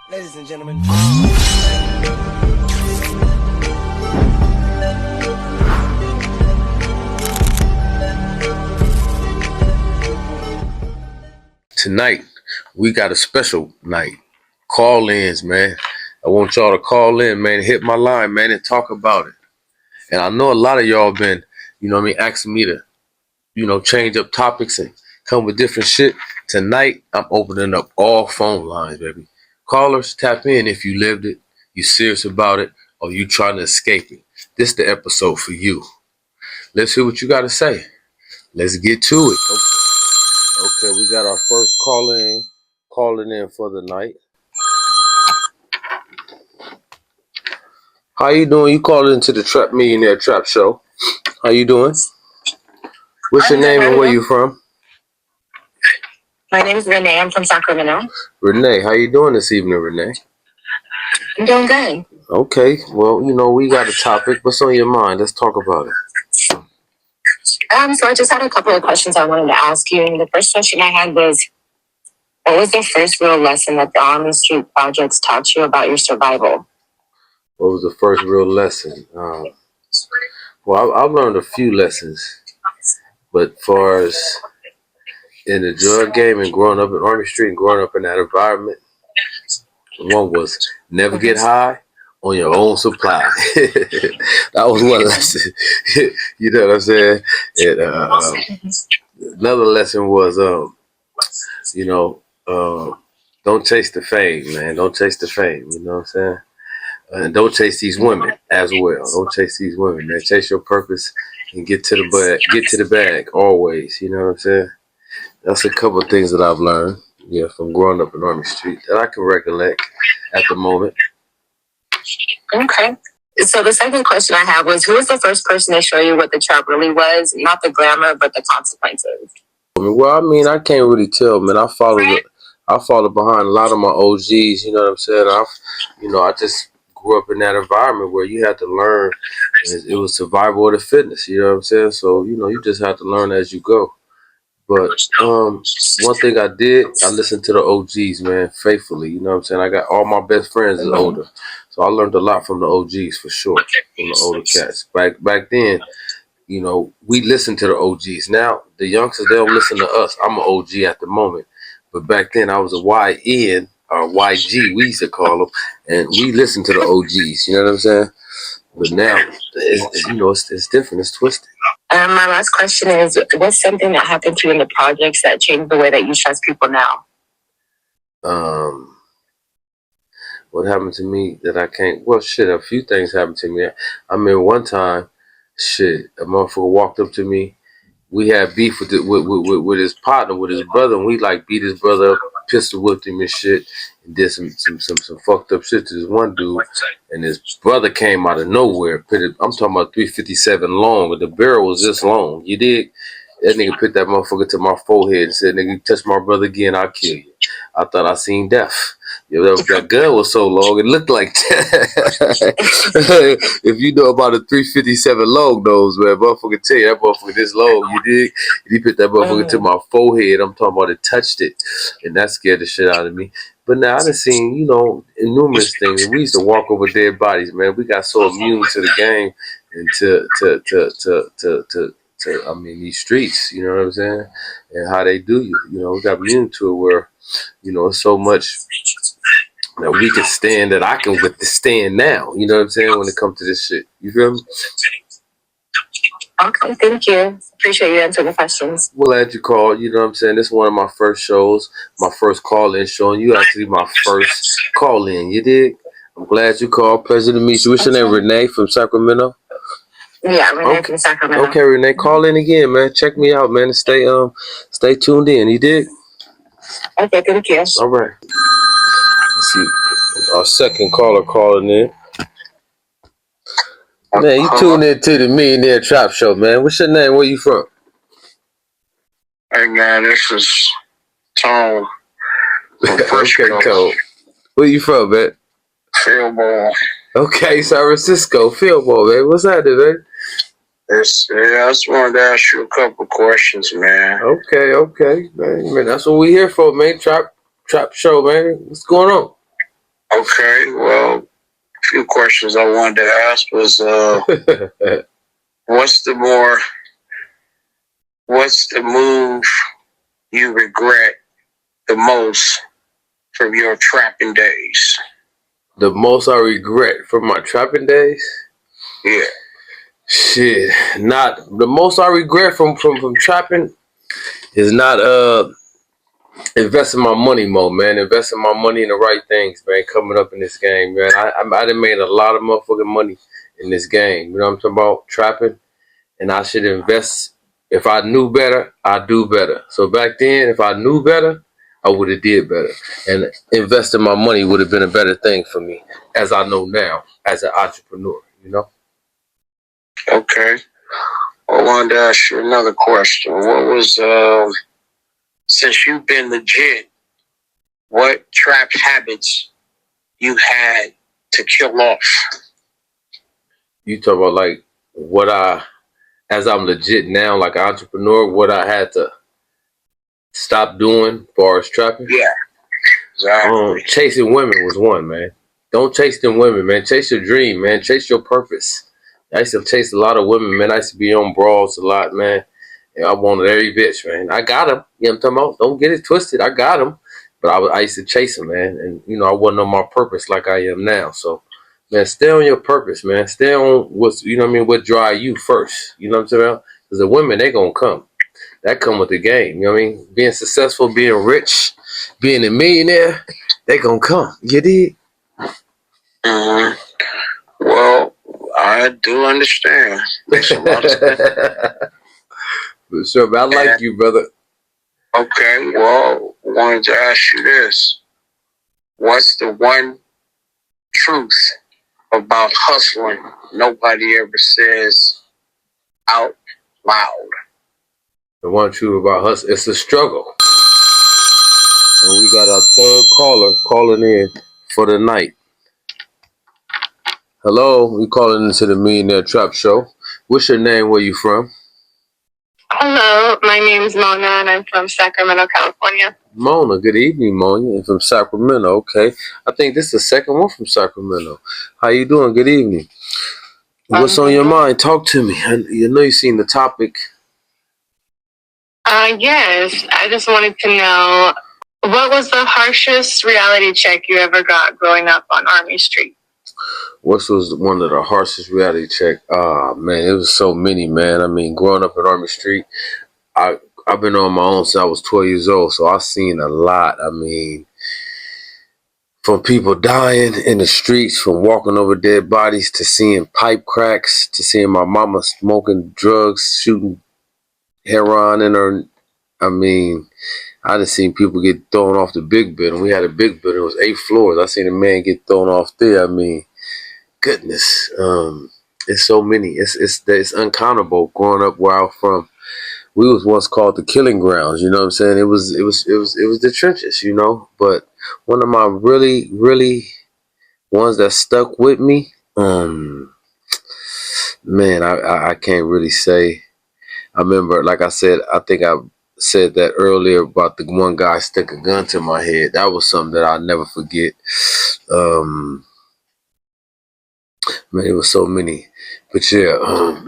Ladies and gentlemen. Tonight, we got a special night. Call-ins, man. I want y'all to call in, man. Hit my line, man, and talk about it. And I know a lot of y'all been, asking me to, change up topics and come with different shit. Tonight, I'm opening up all phone lines, baby. Callers, tap in if you lived it, you serious about it, or you trying to escape it. This the episode for you. Let's hear what you got to say. Let's get to it. Okay, we got our first calling in for the night. How you doing? You called into the Millionaire Trap Show. How you doing? What's your name and where you from? My name is Renee. I'm from Sacramento. Renee, how you doing this evening, Renee? I'm doing good. Okay, well, we got a topic. What's on your mind? Let's talk about it. So I just had a couple of questions I wanted to ask you. The first question I had was, what was the first real lesson that the On the Street projects taught you about your survival? What was the first real lesson? Well, I've learned a few lessons, but as far as in the drug game and growing up in Army Street and growing up in that environment, one was never get high on your own supply. That was one lesson. You know what I'm saying? And, another lesson was, don't chase the fame, man. Don't chase the fame. You know what I'm saying? And don't chase these women as well. Don't chase these women, man. Chase your purpose and get to the bag always. You know what I'm saying? That's a couple of things that I've learned, from growing up in Army Street that I can recollect at the moment. Okay. So the second question I have was, who was the first person to show you what the trap really was? Not the glamour, but the consequences. Well, I can't really tell, man. I followed behind a lot of my OGs. You know what I'm saying? I just grew up in that environment where you had to learn. It was survival of the fitness. You know what I'm saying? So you just have to learn as you go. But one thing I did, I listened to the OGs, man, faithfully. You know what I'm saying? I got all my best friends is older. So I learned a lot from the OGs for sure, from the older cats. Back then, we listened to the OGs. Now, the youngsters, they don't listen to us. I'm an OG at the moment. But back then, I was a YN, or YG, we used to call them. And we listened to the OGs, you know what I'm saying? But now, it's different. It's twisted. My last question is, what's something that happened to you in the projects that changed the way that you trust people now? What happened to me that I can't... Well, shit, a few things happened to me. I mean, one time, a motherfucker walked up to me. We had beef with his partner, with his brother, and we beat his brother up, pistol whipped him and shit, and did some fucked up shit to this one dude. And his brother came out of nowhere. I'm talking about 357 long, but the barrel was this long. You dig? That nigga put that motherfucker to my forehead and said, "Nigga, you touch my brother again, I'll kill you." I thought I seen death. That gun was so long, it looked like that. If you know about a 357 long nose, man, motherfucker tell you that motherfucker this long, you dig? And he put that motherfucker to my forehead. I'm talking about it touched it. And that scared the shit out of me. But now I done seen, numerous things. We used to walk over dead bodies, man. We got so immune to the game and to these streets, you know what I'm saying? And how they do you. We got immune to it where, it's so much that we can stand that I can withstand now. You know what I'm saying? When it comes to this shit. You feel me? Okay, thank you. Appreciate you answering the questions. Well, glad you called. You know what I'm saying? This is one of my first shows, my first call-in show, and you actually my first call-in. You dig? I'm glad you called. Pleasure to meet you. What's your name? Renee from Sacramento? Yeah, Renee from Sacramento. Okay, Renee, call in again, man. Check me out, man. And stay tuned in. You dig? Okay, thank you. All right. Let's see. Our second caller calling in. Man, you tuned in to the Millionaire Trap Show, man. What's your name? Where you from? Hey, man, this is Tom. Okay, cool. Where you from, man? Fieldball. Okay, San Francisco. Fieldball, man. What's happening, man? I just wanted to ask you a couple questions, man. Okay, man. That's what we here for, man. Trap Show, man. What's going on? Okay, well, a few questions I wanted to ask was, what's the move you regret the most from your trapping days? The most I regret from my trapping days? Yeah. Shit, not the most I regret from trapping is not investing my money more, man. Investing my money in the right things, man. Coming up in this game, man. I done made a lot of motherfucking money in this game. You know what I'm talking about? Trapping, and I should invest. If I knew better, I'd do better. So back then, if I knew better, I would have did better. And investing my money would have been a better thing for me, as I know now, as an entrepreneur. You know. Okay. I wanted to ask you another question. What was, since you've been legit, what trap habits you had to kill off? You talk about like what as I'm legit now, like an entrepreneur, what I had to stop doing as far as trapping. Yeah, exactly. Chasing women was one, man. Don't chase them women, man. Chase your dream, man. Chase your purpose. I used to chase a lot of women, man. I used to be on brawls a lot, man. And I wanted every bitch, man. I got them. You know what I'm talking about? Don't get it twisted. I got them. But I used to chase them, man. And, you know, I wasn't on my purpose like I am now. So, man, stay on your purpose, man. Stay on what's, you know what I mean, what drive you first. You know what I'm saying? Because the women, they going to come. That come with the game. You know what I mean? Being successful, being rich, being a millionaire, they going to come. You dig? Mm-hmm. Well, I do understand. Makes a lot of sense. For sure, but I like you, brother. Okay, well, I wanted to ask you this. What's the one truth about hustling nobody ever says out loud? The one truth about us, it's a struggle. And we got our third caller calling in for the night. Hello, we calling into the Millionaire Trap Show. What's your name? Where you from? Hello, my name is Mona and I'm from Sacramento, California. Mona, good evening, Mona. You're from Sacramento, okay. I think this is the second one from Sacramento. How you doing? Good evening. What's on your mind? Talk to me. You know you've seen the topic. Yes, I just wanted to know, what was the harshest reality check you ever got growing up on Army Street? What was one of the harshest reality check? Ah, man, it was so many, man. I mean, growing up in Army Street, I've been on my own since I was 12 years old, so I've seen a lot. I mean, from people dying in the streets, from walking over dead bodies, to seeing pipe cracks, to seeing my mama smoking drugs, shooting heroin in her. I mean, I just seen people get thrown off the big building. We had a big building. It was 8 floors. I seen a man get thrown off there. I mean, goodness. It's so many. It's uncountable growing up where I'm from. We was once called the killing grounds, you know what I'm saying? It was the trenches, you know. But one of my really ones that stuck with me, man, I can't really say. I remember, like I said, I think I said that earlier about the one guy stuck a gun to my head. That was something that I'll never forget. Man, it was so many. But yeah,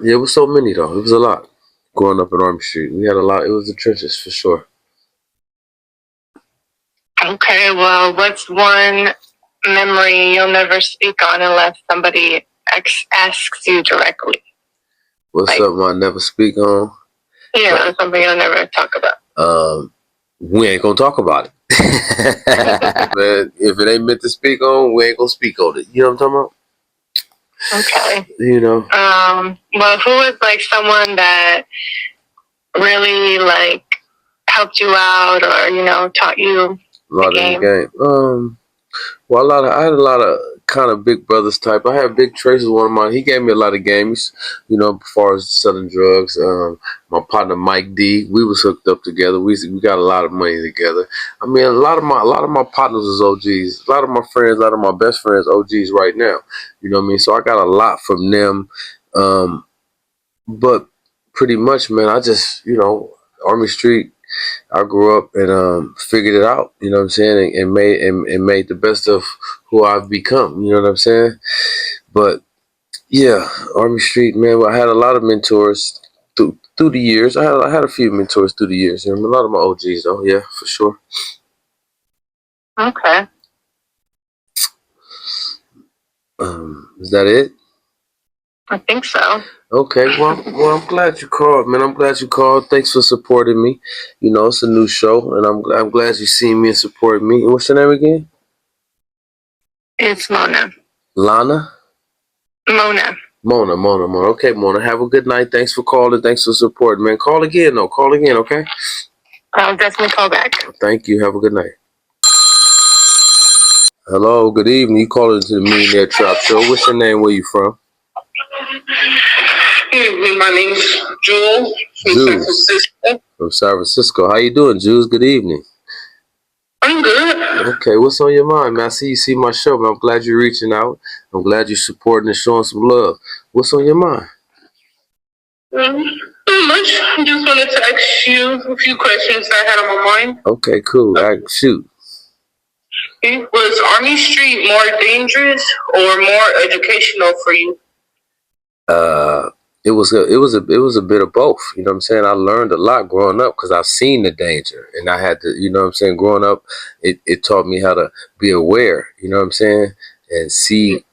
it was so many though. It was a lot. Growing up in Army Street, we had a lot. It was the trenches for sure. Okay, well, what's one memory you'll never speak on unless somebody asks you directly? What's something I never speak on? Yeah, something you'll never talk about. We ain't gonna talk about it. Man, if it ain't meant to speak on, we ain't gonna speak on it. You know what I'm talking about? Okay. You know. Well, who was like someone that really like helped you out or, you know, taught you the game? Well, I had a lot of kind of big brothers type. I had Big Trace was one of mine. He gave me a lot of games, you know, as far as selling drugs. My partner Mike D, we was hooked up together. We got a lot of money together. I mean, a lot of my partners was OGs. A lot of my friends, a lot of my best friends, OGs right now. You know what I mean? So I got a lot from them. But pretty much, man, I just, you know, Army Street. I grew up and figured it out, you know what I'm saying, and made the best of who I've become, you know what I'm saying? But yeah, Army Street, man, I had a lot of mentors through the years. I had a few mentors through the years, you know, a lot of my OGs though, yeah, for sure. Okay. Is that it? I think so. Okay, well, I'm glad you called, man. I'm glad you called. Thanks for supporting me. You know, it's a new show, and I'm glad you seen me and supported me. And what's your name again? It's Mona. Lana? Mona. Mona. Okay, Mona. Have a good night. Thanks for calling. Thanks for supporting, man. Call again, though. Call again, okay? I'll definitely call back. Thank you. Have a good night. Hello, good evening. You calling to the Millionaire Trap Show. What's your name? Where you from? My name's Jewel from San Francisco. From San Francisco. How you doing, Jules? Good evening. I'm good. Okay, what's on your mind, man? I see you see my show, man. I'm glad you're reaching out. I'm glad you're supporting and showing some love. What's on your mind? Not much. I just wanted to ask you a few questions I had on my mind. Okay, cool. Shoot. Was Army Street more dangerous or more educational for you? It was a bit of both. You know what I'm saying? I learned a lot growing up because I've seen the danger, and I had to. You know what I'm saying? Growing up, it taught me how to be aware. You know what I'm saying? And see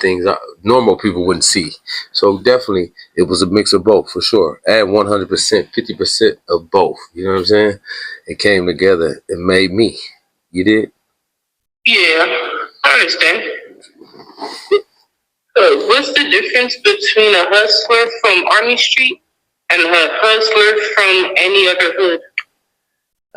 things normal people wouldn't see. So definitely, it was a mix of both for sure. And 100%, 50% of both. You know what I'm saying? It came together and made me. You did? Yeah, I understand. What's the difference between a hustler from Army Street and a hustler from any other hood?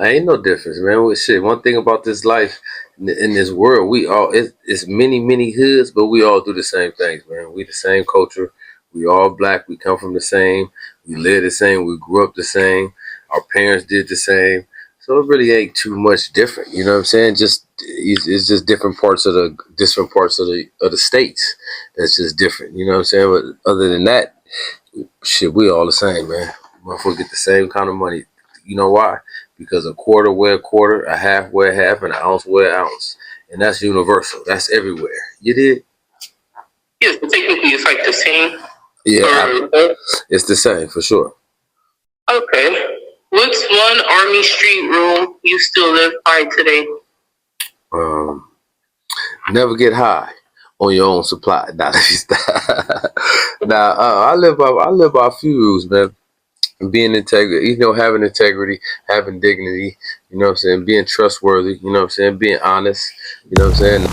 Ain't no difference, man. With shit, one thing about this life, in this world, we all it's many hoods, but we all do the same things, man. We the same culture. We all black. We come from the same. We live the same. We grew up the same. Our parents did the same. So it really ain't too much different. You know what I'm saying? Just it's just different parts of the states. That's just different. You know what I'm saying? But other than that, shit, we all the same, man. Motherfuckers get the same kind of money. You know why? Because a quarter wear a quarter, a half wear a half, and an ounce wear an ounce. And that's universal. That's everywhere. You did? Yes, but technically it's like the same. Yeah, it's the same for sure. Okay. What's one Army Street rule you still live by today? Never get high on your own supply. I live by a few rules, man. Being integrity, you know, having integrity, having dignity, you know what I'm saying, being trustworthy, you know what I'm saying, being honest, you know what I'm saying.